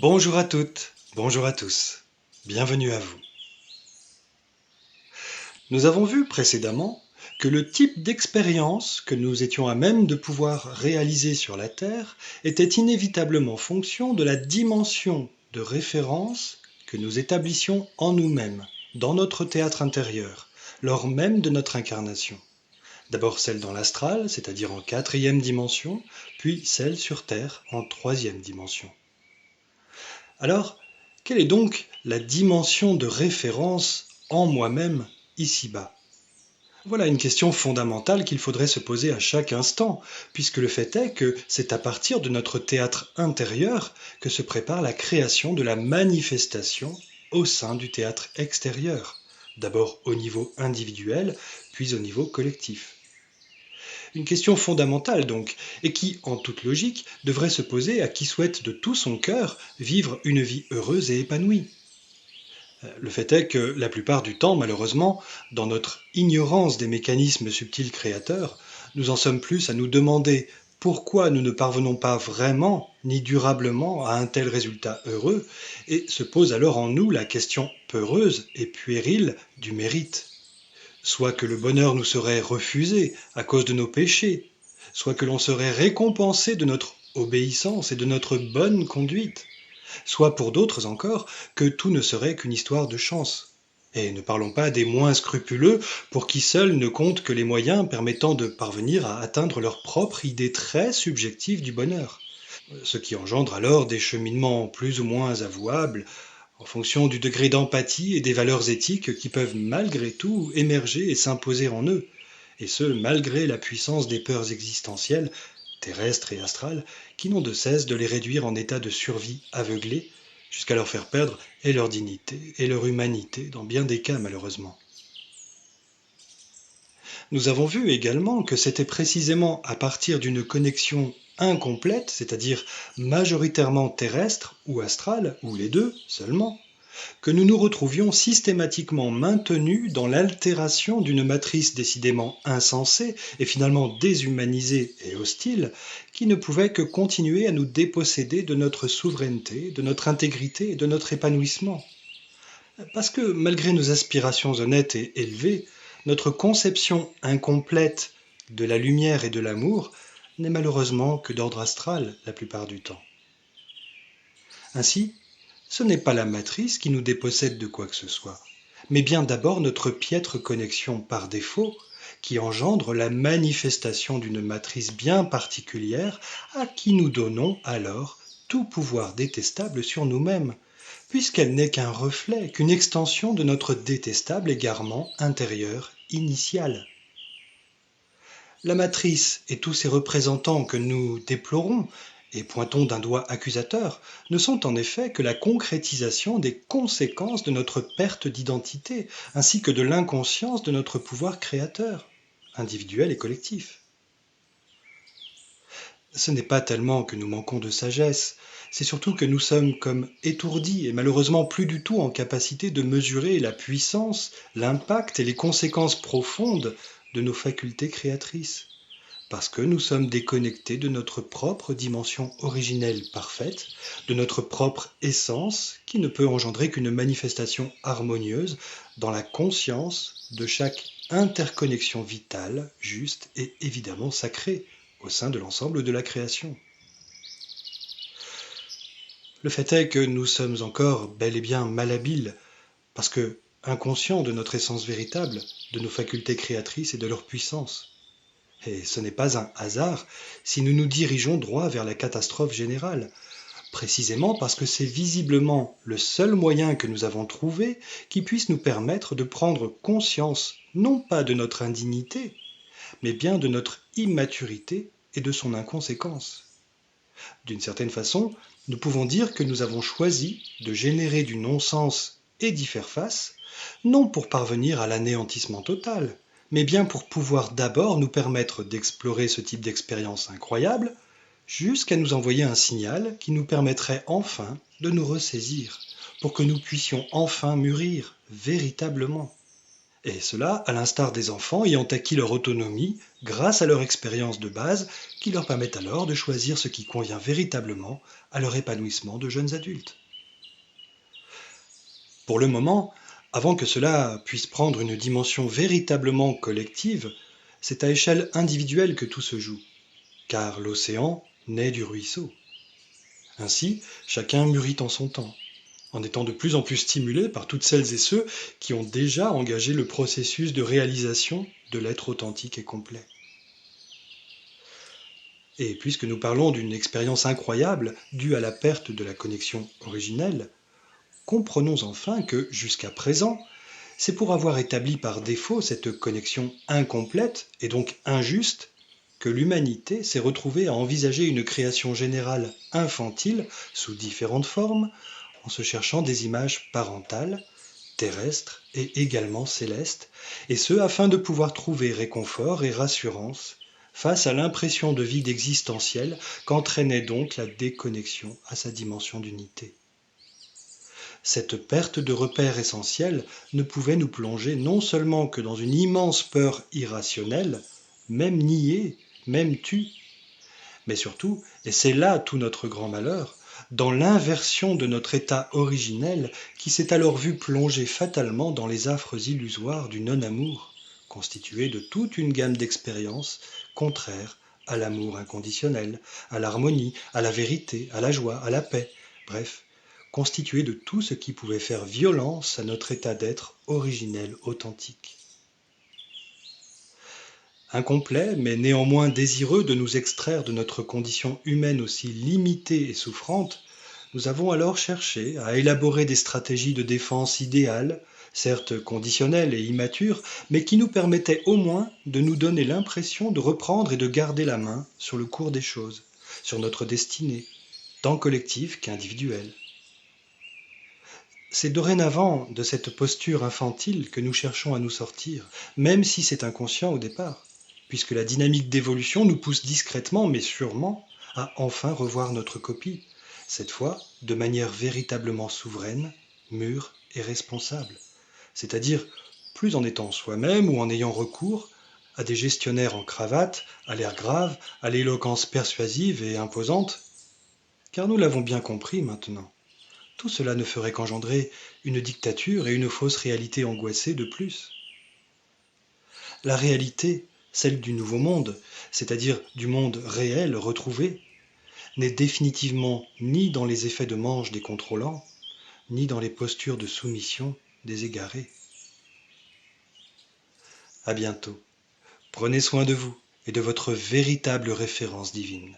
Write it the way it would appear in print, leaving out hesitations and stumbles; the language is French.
Bonjour à toutes, bonjour à tous, bienvenue à vous. Nous avons vu précédemment que le type d'expérience que nous étions à même de pouvoir réaliser sur la Terre était inévitablement fonction de la dimension de référence que nous établissions en nous-mêmes, dans notre théâtre intérieur, lors même de notre incarnation. D'abord celle dans l'astral, c'est-à-dire en quatrième dimension, puis celle sur Terre en troisième dimension. Alors, quelle est donc la dimension de référence en moi-même ici-bas? Voilà une question fondamentale qu'il faudrait se poser à chaque instant, puisque le fait est que c'est à partir de notre théâtre intérieur que se prépare la création de la manifestation au sein du théâtre extérieur, d'abord au niveau individuel, puis au niveau collectif. Une question fondamentale donc, et qui, en toute logique, devrait se poser à qui souhaite de tout son cœur vivre une vie heureuse et épanouie. Le fait est que la plupart du temps, malheureusement, dans notre ignorance des mécanismes subtils créateurs, nous en sommes plus à nous demander pourquoi nous ne parvenons pas vraiment ni durablement à un tel résultat heureux, et se pose alors en nous la question peureuse et puérile du mérite. Soit que le bonheur nous serait refusé à cause de nos péchés, soit que l'on serait récompensé de notre obéissance et de notre bonne conduite, soit pour d'autres encore que tout ne serait qu'une histoire de chance. Et ne parlons pas des moins scrupuleux, pour qui seuls ne comptent que les moyens permettant de parvenir à atteindre leur propre idée très subjective du bonheur, ce qui engendre alors des cheminements plus ou moins avouables en fonction du degré d'empathie et des valeurs éthiques qui peuvent malgré tout émerger et s'imposer en eux, et ce malgré la puissance des peurs existentielles, terrestres et astrales, qui n'ont de cesse de les réduire en état de survie aveuglée, jusqu'à leur faire perdre et leur dignité et leur humanité, dans bien des cas malheureusement. Nous avons vu également que c'était précisément à partir d'une connexion incomplète, c'est-à-dire majoritairement terrestre ou astrale, ou les deux seulement, que nous nous retrouvions systématiquement maintenus dans l'altération d'une matrice décidément insensée et finalement déshumanisée et hostile, qui ne pouvait que continuer à nous déposséder de notre souveraineté, de notre intégrité et de notre épanouissement. Parce que malgré nos aspirations honnêtes et élevées, notre conception incomplète de la lumière et de l'amour n'est malheureusement que d'ordre astral la plupart du temps. Ainsi, ce n'est pas la matrice qui nous dépossède de quoi que ce soit, mais bien d'abord notre piètre connexion par défaut qui engendre la manifestation d'une matrice bien particulière à qui nous donnons alors tout pouvoir détestable sur nous-mêmes, puisqu'elle n'est qu'un reflet, qu'une extension de notre détestable égarement intérieur initial. La matrice et tous ses représentants que nous déplorons et pointons d'un doigt accusateur ne sont en effet que la concrétisation des conséquences de notre perte d'identité ainsi que de l'inconscience de notre pouvoir créateur, individuel et collectif. Ce n'est pas tellement que nous manquons de sagesse, c'est surtout que nous sommes comme étourdis et malheureusement plus du tout en capacité de mesurer la puissance, l'impact et les conséquences profondes de nos facultés créatrices, parce que nous sommes déconnectés de notre propre dimension originelle parfaite, de notre propre essence qui ne peut engendrer qu'une manifestation harmonieuse dans la conscience de chaque interconnexion vitale, juste et évidemment sacrée au sein de l'ensemble de la création. Le fait est que nous sommes encore bel et bien malhabiles, parce que inconscients de notre essence véritable, de nos facultés créatrices et de leur puissance. Et ce n'est pas un hasard si nous nous dirigeons droit vers la catastrophe générale, précisément parce que c'est visiblement le seul moyen que nous avons trouvé qui puisse nous permettre de prendre conscience non pas de notre indignité, mais bien de notre immaturité et de son inconséquence. D'une certaine façon, nous pouvons dire que nous avons choisi de générer du non-sens et d'y faire face, non pour parvenir à l'anéantissement total, mais bien pour pouvoir d'abord nous permettre d'explorer ce type d'expérience incroyable, jusqu'à nous envoyer un signal qui nous permettrait enfin de nous ressaisir, pour que nous puissions enfin mûrir véritablement. Et cela, à l'instar des enfants ayant acquis leur autonomie grâce à leur expérience de base qui leur permet alors de choisir ce qui convient véritablement à leur épanouissement de jeunes adultes. Pour le moment, avant que cela puisse prendre une dimension véritablement collective, c'est à échelle individuelle que tout se joue, car l'océan naît du ruisseau. Ainsi, chacun mûrit en son temps, en étant de plus en plus stimulé par toutes celles et ceux qui ont déjà engagé le processus de réalisation de l'être authentique et complet. Et puisque nous parlons d'une expérience incroyable due à la perte de la connexion originelle, comprenons enfin que, jusqu'à présent, c'est pour avoir établi par défaut cette connexion incomplète et donc injuste que l'humanité s'est retrouvée à envisager une création générale infantile sous différentes formes, en se cherchant des images parentales, terrestres et également célestes, et ce afin de pouvoir trouver réconfort et rassurance face à l'impression de vide existentiel qu'entraînait donc la déconnexion à sa dimension d'unité. Cette perte de repères essentiels ne pouvait nous plonger non seulement que dans une immense peur irrationnelle, même niée, même tue, mais surtout, et c'est là tout notre grand malheur, dans l'inversion de notre état originel qui s'est alors vu plonger fatalement dans les affres illusoires du non-amour, constitué de toute une gamme d'expériences contraires à l'amour inconditionnel, à l'harmonie, à la vérité, à la joie, à la paix, bref, constitué de tout ce qui pouvait faire violence à notre état d'être originel authentique. Incomplet, mais néanmoins désireux de nous extraire de notre condition humaine aussi limitée et souffrante, nous avons alors cherché à élaborer des stratégies de défense idéales, certes conditionnelles et immatures, mais qui nous permettaient au moins de nous donner l'impression de reprendre et de garder la main sur le cours des choses, sur notre destinée, tant collective qu'individuelle. C'est dorénavant de cette posture infantile que nous cherchons à nous sortir, même si c'est inconscient au départ, puisque la dynamique d'évolution nous pousse discrètement mais sûrement à enfin revoir notre copie, cette fois de manière véritablement souveraine, mûre et responsable, c'est-à-dire plus en étant soi-même ou en ayant recours à des gestionnaires en cravate, à l'air grave, à l'éloquence persuasive et imposante, car nous l'avons bien compris maintenant. Tout cela ne ferait qu'engendrer une dictature et une fausse réalité angoissée de plus. La réalité, celle du nouveau monde, c'est-à-dire du monde réel retrouvé, n'est définitivement ni dans les effets de manche des contrôlants, ni dans les postures de soumission des égarés. À bientôt. Prenez soin de vous et de votre véritable référence divine.